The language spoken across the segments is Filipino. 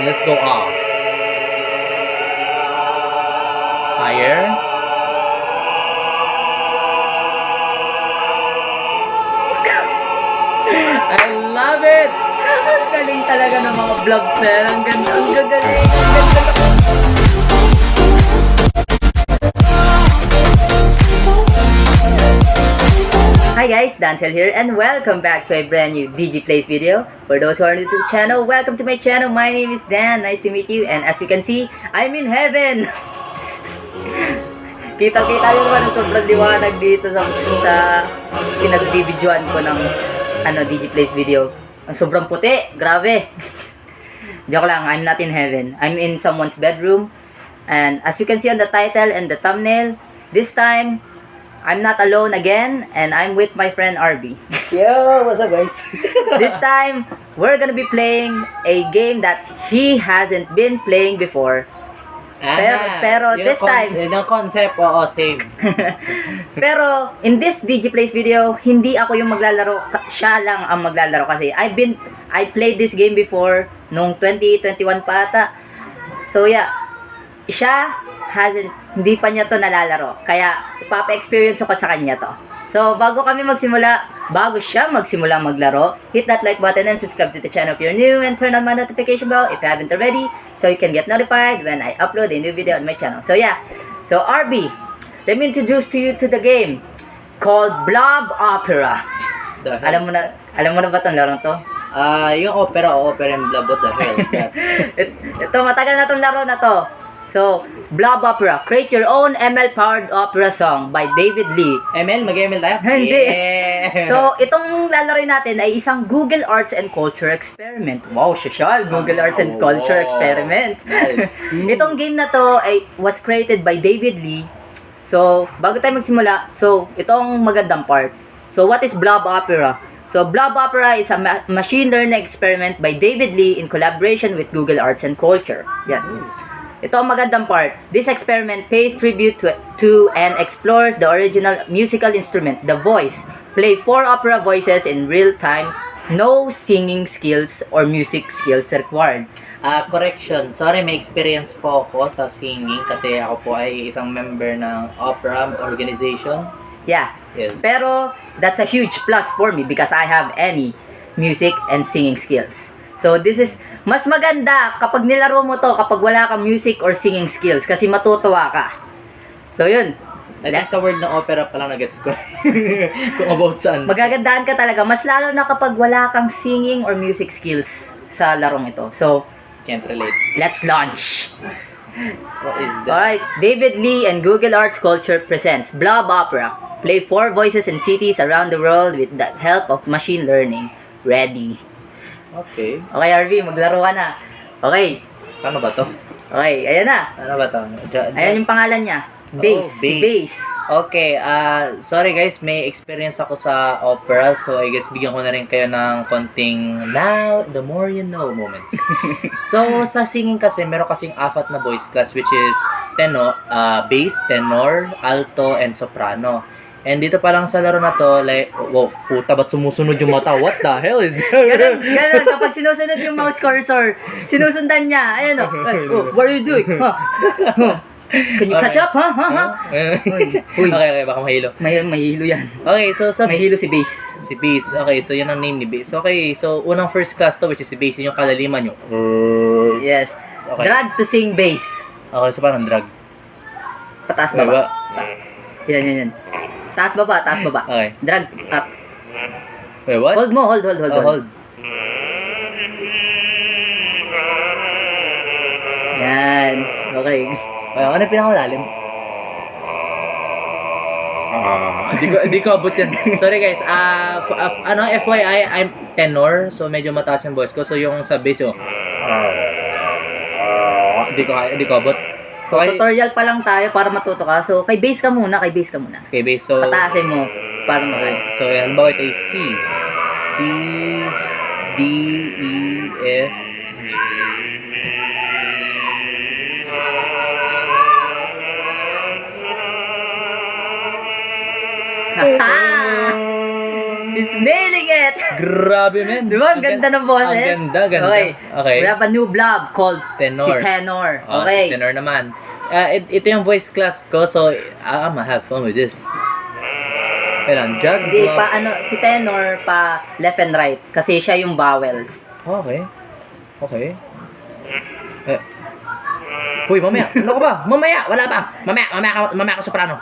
And let's go up. Higher. I love it! Ang galing talaga ng mga vlogs na yan. Ang ganda, ang gagaling. Ang ganda. Hi guys, Dancel here and welcome back to a brand new DigiPlays video. For those who are new to the channel, welcome to my channel. My name is Dan. Nice to meet you. And as you can see, I'm in heaven. Kita-kita yung sobrang liwanag dito sa pinag-videoan ko ng DigiPlays video. Ang sobrang puti, grabe. Joke lang, I'm not in heaven. I'm in someone's bedroom. And as you can see on the title and the thumbnail, this time, I'm not alone again, and I'm with my friend RB. Yo, what's up guys? This time, we're gonna be playing a game that he hasn't been playing before. Pero this time... Yung concept, oo, same. Pero, in this DigiPlays video, hindi ako yung maglalaro. Siya lang ang maglalaro kasi I played this game before nung 2021 pa ata. So yeah, siya hindi pa niya to nalalaro. Kaya, ipapa-experience ko sa kanya to. So, bago siya magsimula maglaro, hit that like button and subscribe to the channel if you're new and turn on my notification bell if you haven't already so you can get notified when I upload a new video on my channel. So, yeah. So, RB, let me introduce to you to the game called Blob Opera. Alam mo na ba itong larong to? Yung opera and blob, what the hell is that? Ito, matagal na itong laro na to. So, Blob Opera. Create your own ML-powered opera song by David Lee. ML? Mag-ML tayo? Hindi. Yeah. So, itong lalaroin natin ay isang Google Arts and Culture experiment. Wow, social. Google Arts and Culture experiment. Nice. Itong game na to was created by David Lee. So, bago tayo magsimula, itong magandang part. So, what is Blob Opera? So, Blob Opera is a machine learning experiment by David Lee in collaboration with Google Arts and Culture. Yan. Ito ang magandang part. This experiment pays tribute to and explores the original musical instrument, the voice. Play 4 opera voices in real time. No singing skills or music skills required. Correction. Sorry, may experience po ako sa singing kasi ako po ay isang member ng opera organization. Yeah. Yes. Pero, that's a huge plus for me because I have any music and singing skills. So, this is mas maganda kapag nilaro mo to kapag wala kang music or singing skills kasi matutuwa ka. So, yun. I think sa word ng opera pa lang na-gets ko. Kung about saan. Magagandaan ka talaga. Mas lalo na kapag wala kang singing or music skills sa larong ito. So, Can't relate. let's launch! What is that? Alright, David Lee and Google Arts Culture presents Blob Opera. Play 4 voices in cities around the world with the help of machine learning. Ready. Okay. Okay, RV, maglaro ka na. Okay. Paano ba to? Okay, ayan na. Ano ba to? Ayan yung pangalan niya. Bass. Si Bass. Okay, sorry guys, may experience ako sa opera, so I guess bigyan ko na rin kayo ng konting now, the more you know moments. So, sa singing kasi, meron kasing 4 na voice class which is bass, tenor, alto, and soprano. And dito pa lang sa laro na to, like, wow, puta, ba't sumusunod yung mata? What the hell is that? Ganun. Kapag sinusunod yung mouse cursor, sinusundan niya. Ayan o. Oh, what are you doing? Huh? Huh? Can you catch up? Huh? Uy. Okay, baka mahilo. May hilo yan. Okay, so May hilo si Bass. Si Bass. Okay, so yan ang name ni Bass. Okay, so unang first class to, which is si Bass, yun yung kalaliman nyo. Yes. Okay. Drag to sing bass. Okay, so parang drag. Pataas baba. Yan. Taas baba. Okay. Drag up. Wait, what? Hold mo, hold. Hold. Yan. Okay. Ano yung pinakamalalim? Hindi ko abot yan. Sorry guys, FYI, I'm tenor, so medyo mataas yung voice ko. So yung sa bass yung hindi ko abot. So, tutorial pa lang tayo para matuto ka. So, kay bass ka muna. Okay, bass. So, Pataasin mo para okay. So, halimbawa ito ay C. C, D, E, F, G. He's nailing it! Grabe, men. Di ba? Ang ganda ng boses. Ang ganda. Okay. We have a new blob called Tenor. si Tenor. Oh, Okay. si Tenor naman. Ito yung voice class ko, so I'm gonna have fun with this. Kailan? Jug? Hindi, gloves. si Tenor pa left and right. Kasi siya yung vowels. Okay. Uy, mamaya. Ano ka ba? Mamaya. Wala pa. Mamaya ka soprano.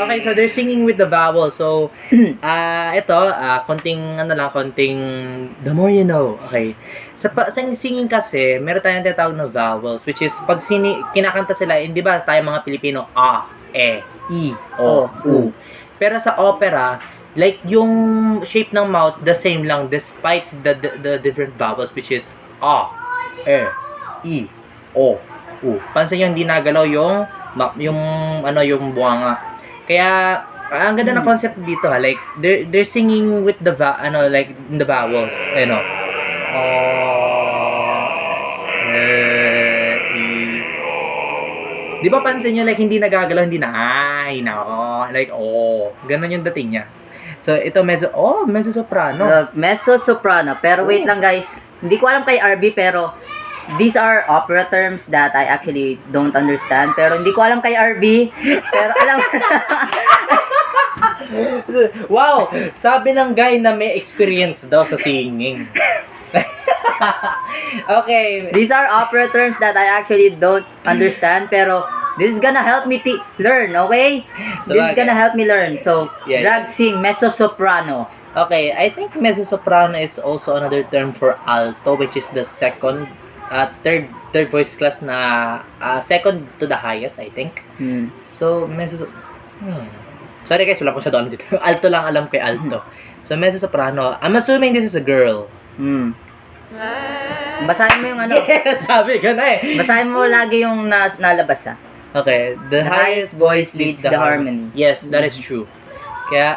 Okay, so they're singing with the vowel. So, konting the more you know. Okay. Sa singing kasi, meron tayong tinatawag na vowels, which is, pag kinakanta sila, hindi ba tayo mga Pilipino, A, E, I, O, U. Pero sa opera, like, yung shape ng mouth, the same lang, despite the different vowels, which is A, E, I, O, U. Pansin nyo, hindi nagalaw yung buwanga. Kaya, ang ganda ng concept dito, ha, like, they're singing with the, the vowels, Di ba pansin nyo, like, hindi nagagalaw, hindi na, like, ganun yung dating niya. So, ito, mezzo soprano. Mezzo soprano. Pero wait lang, guys. Hindi ko alam kay RB, pero these are opera terms that I actually don't understand. Pero hindi ko alam kay RB, pero alam... Wow! Sabi ng guy na may experience daw sa singing. Okay. These are opera terms that I actually don't understand, pero this is gonna help me learn, okay? This is gonna help me learn. So, Yeah. drag sing, mezzo soprano. Okay, I think mezzo soprano is also another term for alto, which is the third voice class na second to the highest, I think. So, sorry guys, wala ko siya doon dito. Alto lang alam kay alto. So, mezzo soprano. I'm assuming this is a girl. Basahin mo yung ano. Sabi ka na eh. Basahin mo lagi yung nalabas, ha. Okay, the highest voice leads the harmony. Yes, that is true. Kaya,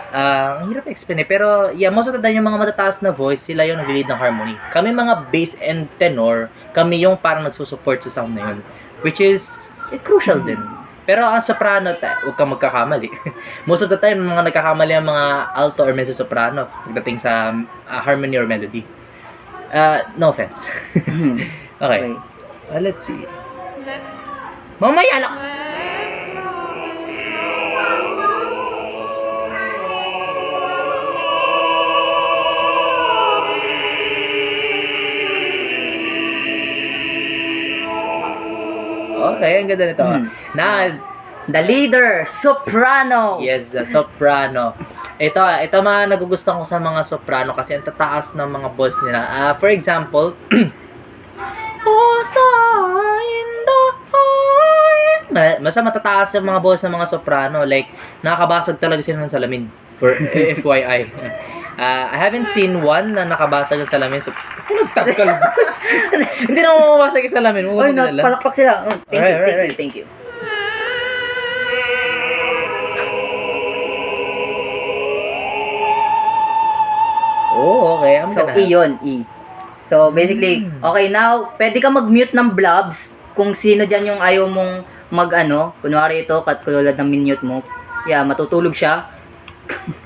ang hirap explain eh. Pero, yeah, most of the time, yung mga matataas na voice, sila yung nag-lead ng harmony. Kami mga bass and tenor, kami yung parang nagsusupport sa sound na yun. Which is, crucial din. Pero ang soprano, huwag kang magkakamali. Most of the time, mga nagkakamali ang mga alto or mezzo soprano pagdating sa harmony or melody. No offense. Okay. Let's see. Mamaya lang. Okay, ang ganda nito. The leader, soprano. Yes, the soprano. Ito mga nagugustuhan ko sa mga soprano kasi ang tataas ng mga boss nila. For example, mas matataas yung mga boss ng mga soprano. Like, nakakabasag talaga sila ng salamin. For FYI. I haven't seen one na nakabasag ng salamin. So, nagtagal. Hindi na mababasag yung salamin. Oy, palakpak sila. Thank you. Okay. So, E yun, E. So, basically, okay, now, pwede ka mag-mute ng blobs kung sino dyan yung ayaw mong kunwari ito, katulad ng minute mo. Yeah, matutulog siya.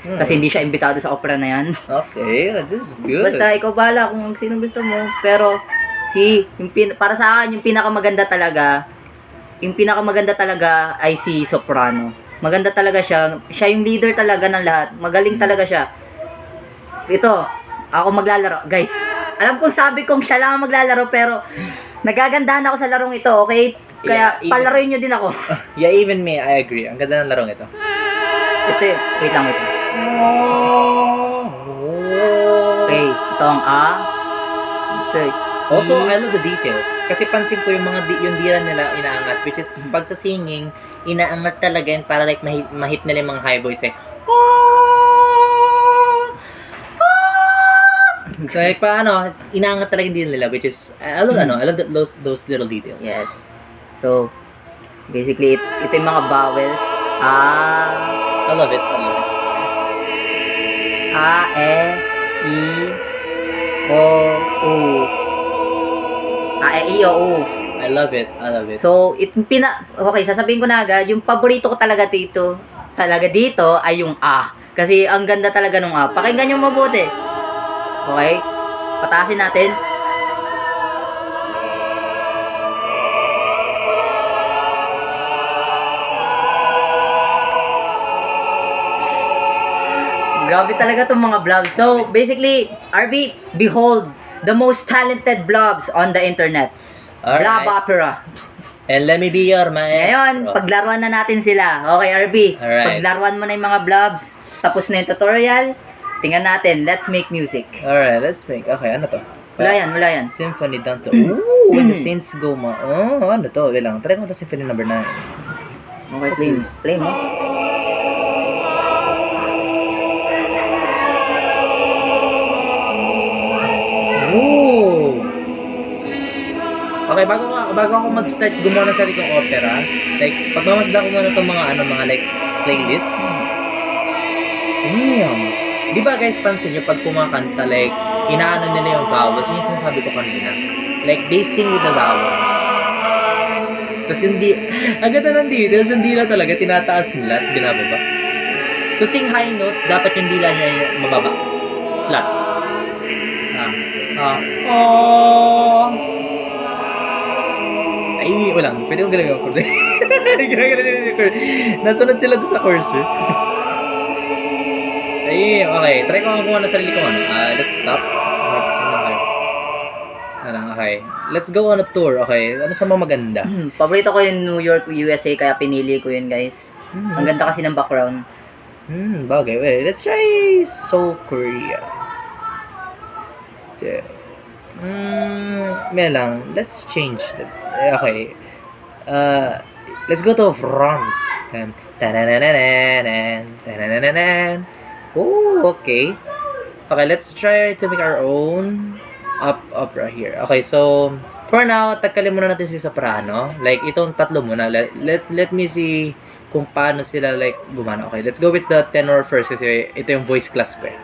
Kasi hindi siya imbitado sa opera na yan. Okay, this is good. Basta, ikaw bahala kung sino gusto mo. Pero, para sa akin, yung pinakamaganda talaga ay si soprano. Maganda talaga siya. Siya yung leader talaga ng lahat. Magaling talaga siya. Ito, ako maglalaro. Guys, alam kong sabi kong siya lang ang maglalaro, pero nagagandahan ako sa larong ito, okay? Kaya palaruin nyo din ako. Yeah, even me, I agree. Ang ganda ng larong ito. Ito, wait lang. Okay, ito ang A. Ito, Also, I love the details. Kasi pansin ko yung yung dila nila inaangat, which is pag sa singing, inaangat talaga yun para like mahit nila yung mga high voice eh. So, like, inaangat talaga yung dila nila, which is, I love those little details. yes. So, basically, ito yung mga vowels. I love it. A, E, I, O, U. A, E, I, O, U. I I love it. I love it. So, okay, sasabihin ko na agad, yung paborito ko talaga dito ay yung A. Kasi ang ganda talaga nung A. Pakinggan nyo mabuti. Okay? Pataasin natin. Grabe talaga tong mga vlogs. So, basically, RB, behold, the most talented vlogs on the internet. Blob Opera. And let me be your maestro. Ngayon, paglaruan na natin sila. Okay, RB. Alright. Paglaruan mo na yung mga vlogs. Tapos na yung tutorial. Tingnan natin. Let's make music. Alright, let's make. Okay, ano to? Wala yan. Symphony down to. Ooh, when the saints go ma. Oh, ano to? Wait lang. Try mo to symphony number 9. Okay, play mo. Ooh. Okay, bago ako mag-start gumawa ng sarili kong opera, like, pagmamasda ko muna itong mga like, playlist. Damn. Di ba guys, pansin nyo, pag kumakanta, like, inaano nila yung vowels, yung sinasabi ko kanina. Like, they sing with the vowels. Tapos hindi, ang ganda ng details, yung dila talaga, tinataas nila at binababa. To sing high notes, dapat yung dila niya mababa. Flat. Ay, walang. Pwede kong galang yung chord. Ginagalan nila yung chord. Nasunod sila doon sa chorus. Ay, okay. Try ko nga na sarili ko. Let's stop. Okay. Let's go on a tour. Okay. Ano sa mga maganda? Paborito ko yung New York, USA, kaya pinili ko yun, guys. Ang ganda kasi ng background. Bagay. Wait, let's try Seoul, Korea. May lang. Let's change that. Okay. Let's go to France. Oh, okay. Okay, let's try to make our own opera here. Okay, so for now, tagkalin muna natin si soprano. Like, itong tatlo muna. Let me see kung paano sila like gumana. Okay, let's go with the tenor first kasi ito yung voice class ko eh.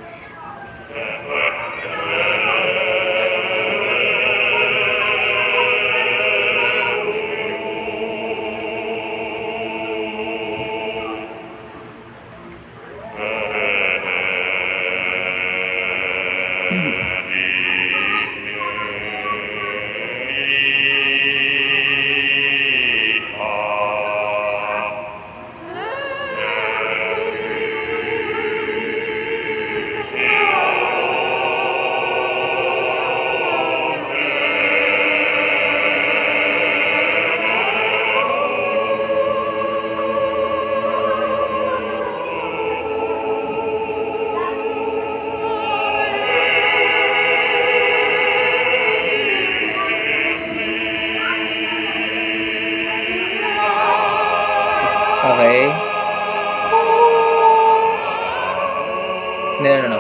Okay. No.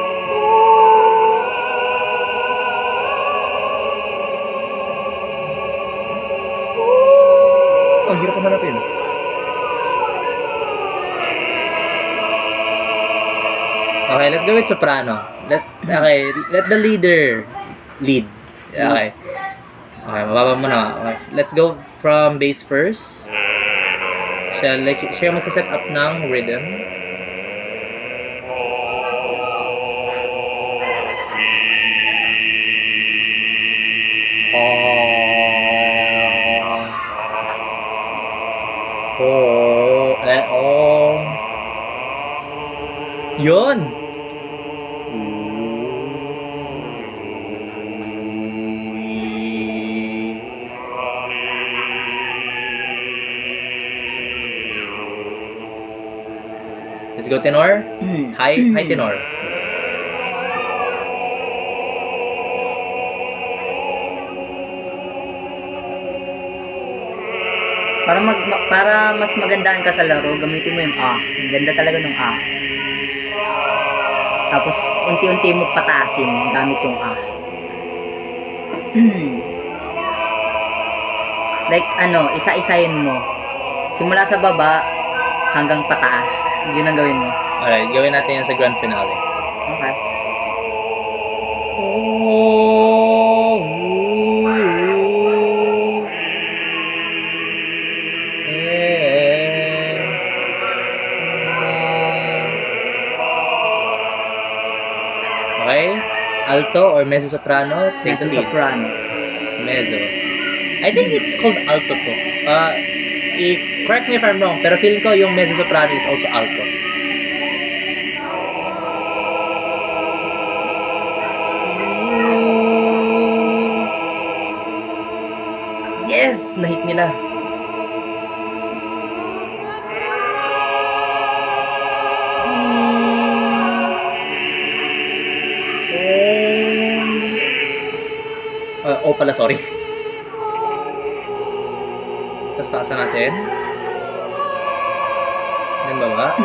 Ang hirap ko hanapin. Okay, let's go with soprano. Let the leader lead. Okay. Okay, mababa mo na. Okay. Let's go from bass first. Siya mag-set up ng rhythm. Yun! Let's go tenor. High tenor. Para mas magandaan ka sa laro, gamitin mo yung A. Ang ganda talaga ng A. Tapos unti-unti mo pataasin gamit yung A. Like isa-isahin mo. Simula sa baba hanggang pataas. Yun ang gawin mo. Alright, gawin natin yan sa grand finale. Okay. Alto or mezzo soprano? Take Mezzo the lead. soprano. Mezzo. I think it's called alto to. Correct me if I'm wrong, pero feeling ko yung mezzo soprano is also alto. Yes! Nahit nila. Oh pala, sorry. Tapos taasan natin. Yan baba.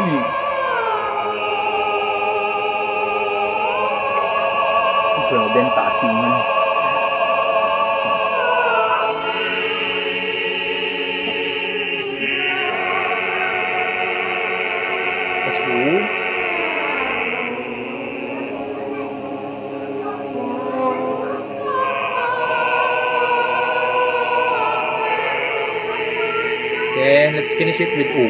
Grabe, ang taas naman. Tapos then, let's finish it with O.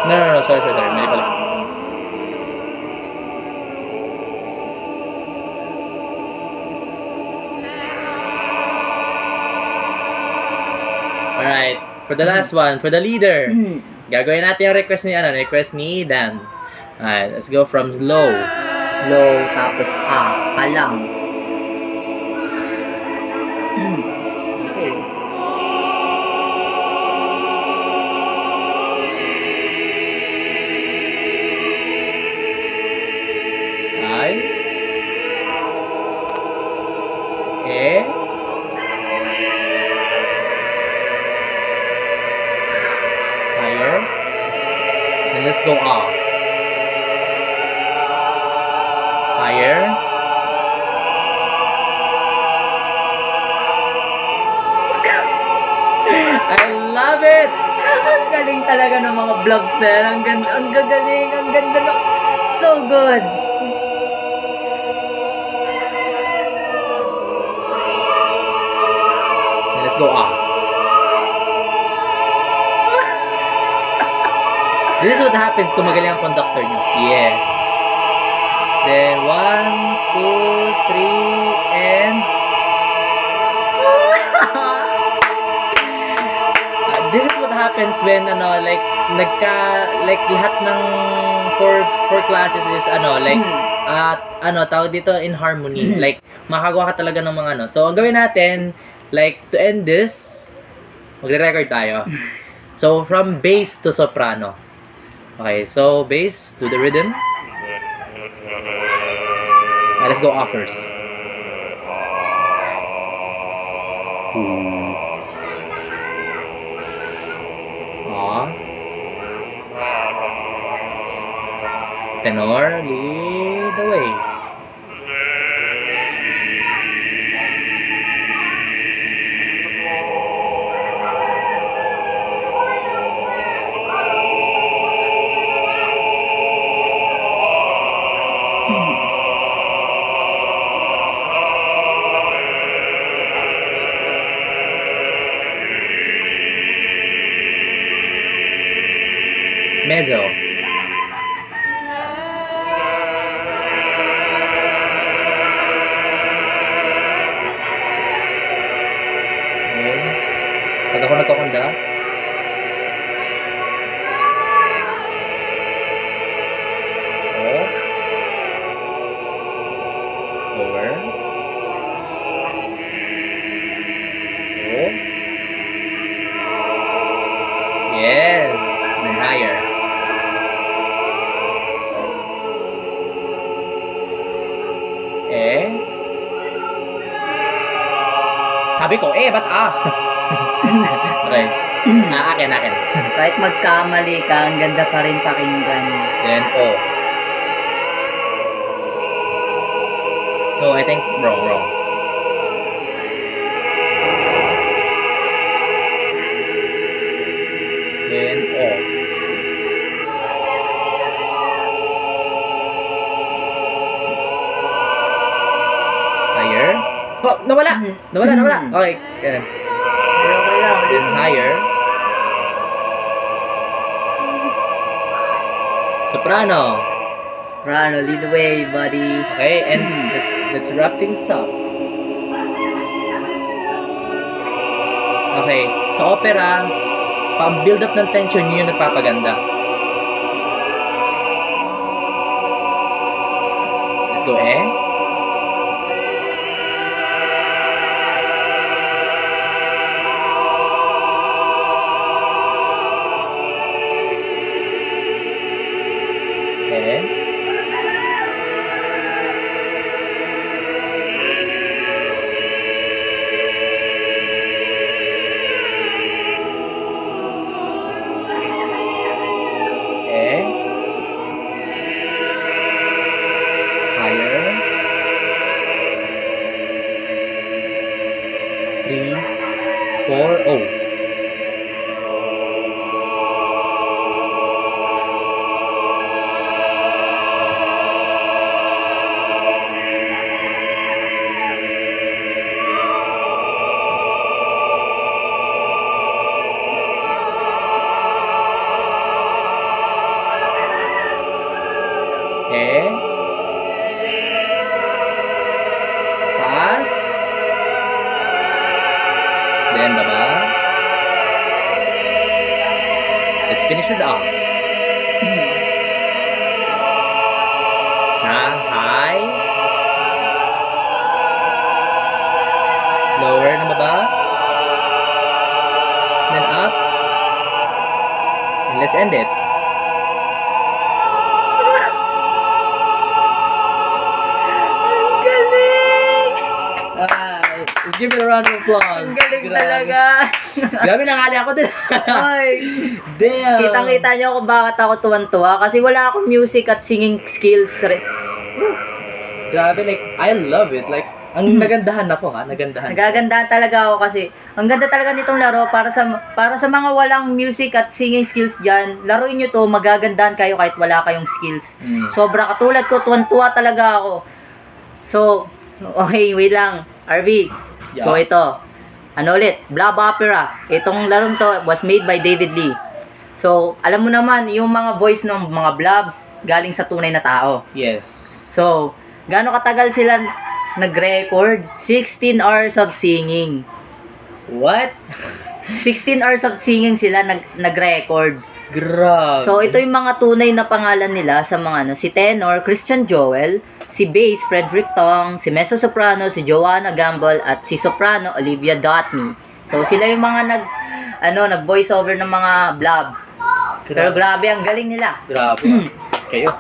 No, sorry. Mali pala. Alright, for the last one, for the leader, gagawin natin yung request ni Dan. Alright, let's go from low. Low, tapos lang. Okay. I. E. Higher. And let's go up. Higher. I love it! Ang galing talaga ng mga vlogs na yan. Ang ganda, ang gagaling, ang ganda na. So good. And let's go up. This is what happens kung magaling ang conductor nyo. Yeah. Then, 1, 2, 3, and... this is what happens when, like lahat ng four classes is, tawag dito, in harmony. Like, makagawa ka talaga ng mga, So, ang gawin natin, like, to end this, magre-record tayo. So, from bass to soprano. Okay, so bass to the rhythm. Let's go off first. Tenor, lead the way. Mezzo. Pag ako nagkakunda, lower, yes, then higher, sabi ko, ba't okay. Akin. Kahit magkamali ka, ang ganda pa rin pakinggan. Then, O. No, I think wrong. Then, O. Nawala! Nawala! Okay, ganun. Pero okay lang. Then higher. Soprano. Soprano, lead the way, buddy. Okay, and let's wrap things up. Okay, sa opera, pang-build up ng tension yun yung nagpapaganda. Let's go, eh? Eh? Okay. Higher. 3, 4, oh. Okay. Pass. Then baba. Let's finish with up. Na high. Lower na baba. Then up. And let's end it. Galing! Let's give it a round of applause. Ang galing Grabe. talaga. Grabe, nangali ako din. Ay. Damn. Kitang-kita niyo kung bakit ako tuwan-tuwa kasi wala akong music at singing skills. Grabe, like, I love it. Like, ang nagandahan ako, ha? Nagandahan. Nagagandahan talaga ako kasi ang ganda talaga nitong laro para sa mga walang music at singing skills diyan. Laruin niyo to, magagandahan kayo kahit wala kayong skills. Sobra katulad ko, tuwan-tuwa talaga ako. So, okay, wait lang. RV. Yeah. So ito, ano ulit? Blob Opera. Itong larong to was made by David Lee. So, alam mo naman, yung mga voice ng mga blobs galing sa tunay na tao. Yes. So, gaano katagal sila nag-record? 16 hours of singing. What? 16 hours of singing sila nag-record. Grabe. So, ito yung mga tunay na pangalan nila sa mga ano, si tenor, Christian Joel, si bass, Frederick Tong, si mezzo-soprano, si Joanna Gamble, at si soprano, Olivia Dotney. So, sila yung mga nag-voice over ng mga blobs. Pero grabe, ang galing nila. Grabe. Kayo.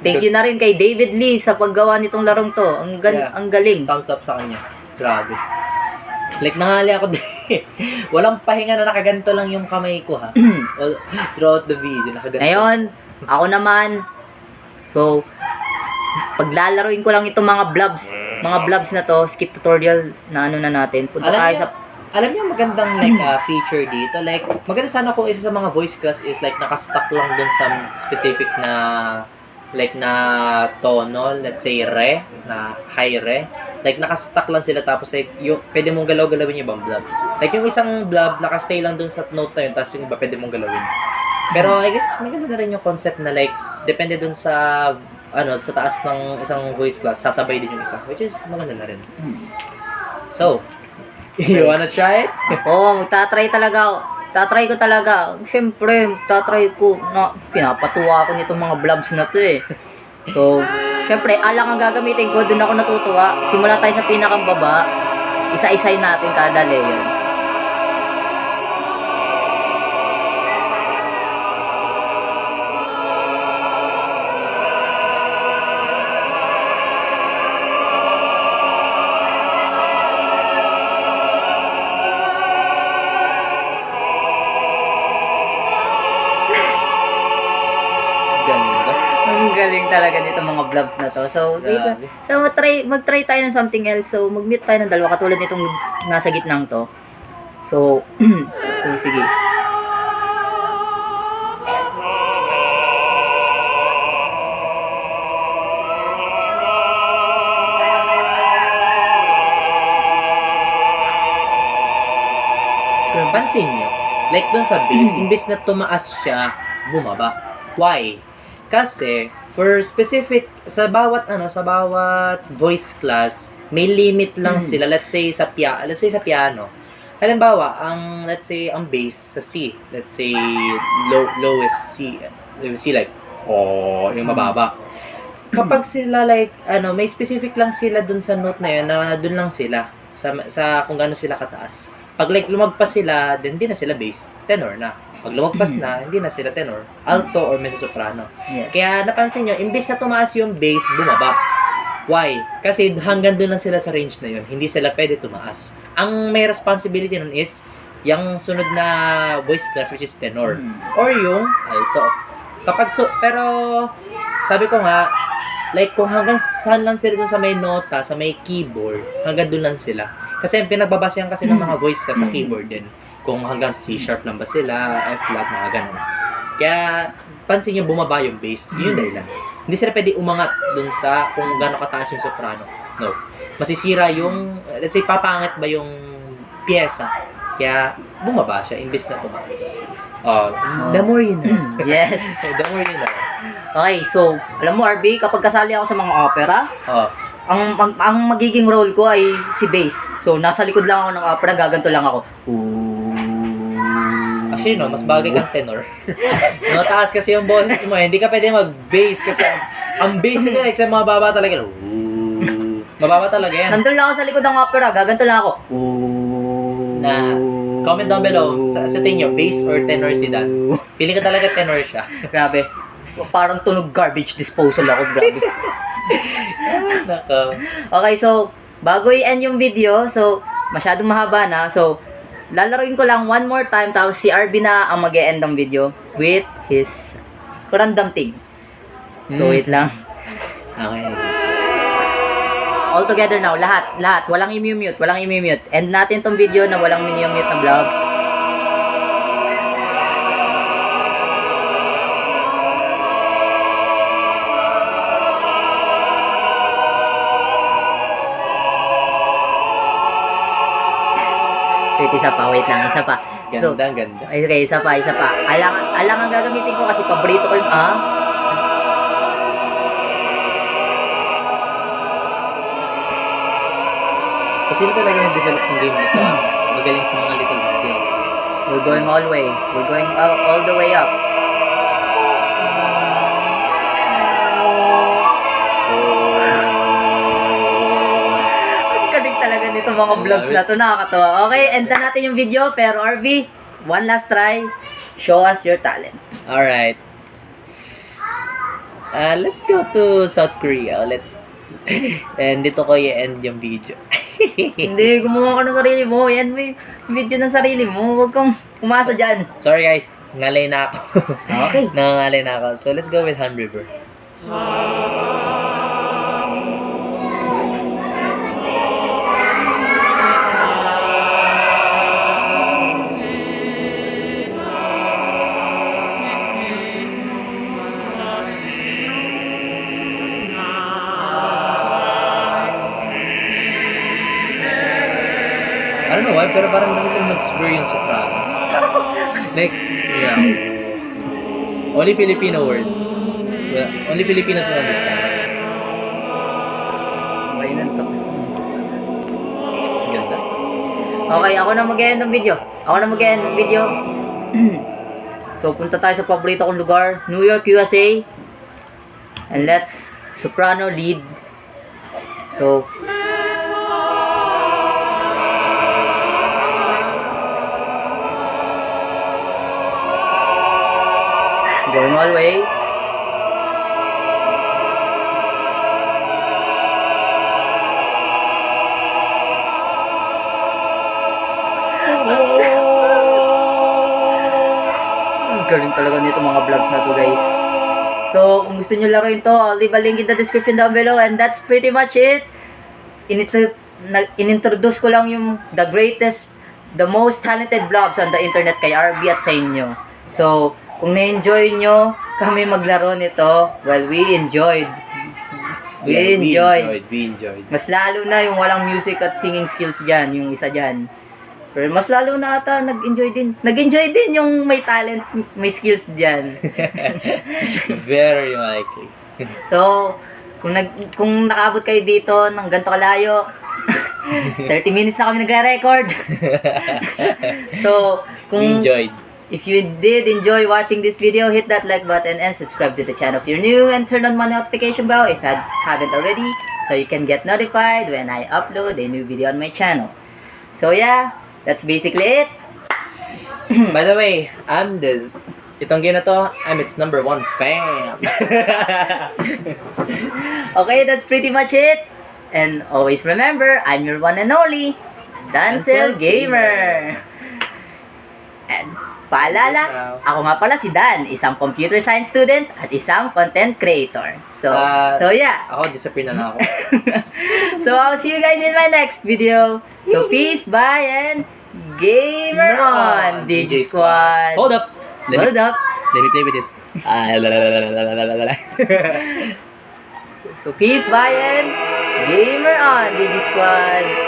Thank you na rin kay David Lee sa paggawa nitong larong to. Yeah. Ang galing. Thumbs up sa kanya. Grabe. Like, nangali ako din. Walang pahinga na nakaganto lang yung kamay ko, ha? Throughout the video, nakaganto. Ngayon, ako naman, so, paglalaroin ko lang itong mga blobs na to, skip tutorial na ano na natin. Punta tayo sa... Alam niyo magandang like feature dito. Like, maganda sana kung isa sa mga voice class is like nakastuck lang dun sa specific na like na tono, let's say re, na high re. Like, nakastuck lang sila tapos like, yung, pwede mong galaw-galawin yung ibang blob. Like, yung isang blob, nakastay lang dun sa note na yun, tapos yung iba pwede mong galawin. Pero, I guess, maganda na rin yung concept na like, depende dun sa, sa taas ng isang voice class, sasabay din yung isa. Which is, maganda na rin. So, you wanna try it? Oo, magtatry talaga ako. Tatry ko talaga. Siyempre, tatry ko. Pinapatuwa ako nitong mga blobs na to eh. So, siyempre, alang ang gagamitin ko, dun ako natutuwa. Simula tayo sa pinakang baba, isa-isay natin kada layer. Ganda. Ang galing talaga nito mga vlogs na to. So, Grabe. mag-try tayo ng something else. So, mag-mute tayo ng dalawa katulad nitong nasa gitnang to. So, so sige. Pansin nyo, like dun sa bass, imbes na tumaas siya, bumaba. Why? Kasi, for specific, sa bawat voice class, may limit lang sila. Let's say sa piano. Halimbawa, ang bass sa C, let's say lowest C like yung mababa. Kapag sila like may specific lang sila dun sa note na yun, na dun lang sila sa kung gaano sila kataas. Pag like lumagpas sila, then hindi na sila bass, tenor na. Pag lumagpas na, hindi na sila tenor, alto or mezzo-soprano. Yeah. Kaya napansin nyo, imbis na tumaas yung bass, bumaba. Why? Kasi hanggang doon lang sila sa range na yun. Hindi sila pwede tumaas. Ang may responsibility nun is yung sunod na voice class, which is tenor. Or yung alto. Pero sabi ko nga, like kung hanggang saan lang sila dun sa may nota, sa may keyboard, hanggang doon lang sila. Kasi pinagbabasehan kasi ng mga voice class sa keyboard din. Kung hanggang C sharp lang ba sila, F flat, mga ganun. Kaya pansin nyo, bumaba yung bass. Yun dahil lang. Hindi sila pwede umangat dun sa kung gano'ng kataas yung soprano. No. Masisira yung, let's say, papangit ba yung pyesa. Kaya bumaba siya, imbis na tumaas. The more you know. Yes. The more you know. Okay, so, alam mo, RB, kapag kasali ako sa mga opera, Oh. ang magiging role ko ay si bass. So, nasa likod lang ako ng opera, gaganto lang ako. Actually, no, mas bagay kang tenor. Mataas kasi yung boses mo, hindi ka pwede mag-bass kasi ang bass kasi like sa mga baba talaga. Mababa talaga yan. Nandun lang ako sa likod ng opera, gaganto lang ako. Na, comment down below sa tingin nyo, bass or tenor si Dan. Pili ka talaga tenor siya. Grabe. Parang tunog garbage disposal ako, grabe. Nako. Okay, so, bago i-end yung video, so, masyadong mahaba na, so, lalaroin ko lang one more time, tapos si RB na ang mag-e-end ng video with his random thing. So, wait lang. Okay. All together now, lahat. Walang i-mute. End natin tong video na walang mini-mute na vlog. Wait, isa pa. So, Ganda. okay, isa pa. Alang ang gagamitin ko kasi paborito ko yung Kasi sino talaga nag-develop ng game nito? Magaling sa mga little details. We're going all way. We're going all the way up. Ang galing talaga nito mga vlogs na to, nakakatawa. Okay, end na natin yung video, pero RV, one last try. Show us your talent. Alright. Let's go to South Korea ulit. And dito ko i-end yung video. Hindi, gumawa ka ng sarili mo. Yan mo yung video ng sarili mo. Huwag kang umasa dyan. Sorry guys, ngalay na ako. Okay. Nangangalay na ako. So let's go with Han River. I don't know why, pero parang nakita mag-swear yung soprano. Like, yeah. Only Filipino words. Well, only Filipinos will understand. Okay na, tapos na. Ganda. Okay, ako na mag-end ng video. So, punta tayo sa paborito kong lugar, New York, USA. And let's soprano lead. So, going all way. Galing talaga nito mga vlogs na to, guys. So, kung gusto nyo laruin to, I'll leave a link in the description down below. And that's pretty much it. Inintroduce ko lang yung the greatest, the most talented vlogs on the internet kay RB at sa inyo. So, kung na-enjoy nyo kami maglaro nito, well, we enjoyed. We enjoyed. We enjoyed. Mas lalo na yung walang music at singing skills dyan, yung isa dyan. Pero mas lalo na ata nag-enjoy din. Nag-enjoy din yung may talent, may skills diyan. Very likely. So, kung nakaabot kayo dito ng ganito kalayo, 30 minutes na kami nagre-record. So, kung Enjoyed. if you did enjoy watching this video, hit that like button and subscribe to the channel if you're new, and turn on my notification bell if you haven't already, so you can get notified when I upload a new video on my channel. So yeah, that's basically it. By the way, itong game na to, I'm its #1 fan. Okay, that's pretty much it. And always remember, I'm your one and only Dancel Gamer. And paalala, ako nga pala si Dan, isang computer science student at isang content creator. So yeah. Ako, disappear na lang ako. So I'll see you guys in my next video. So peace, bye, and gamer on, DJ Squad. Hold up. Hold up. Let me play with this. So peace, bye, and gamer on, DJ Squad.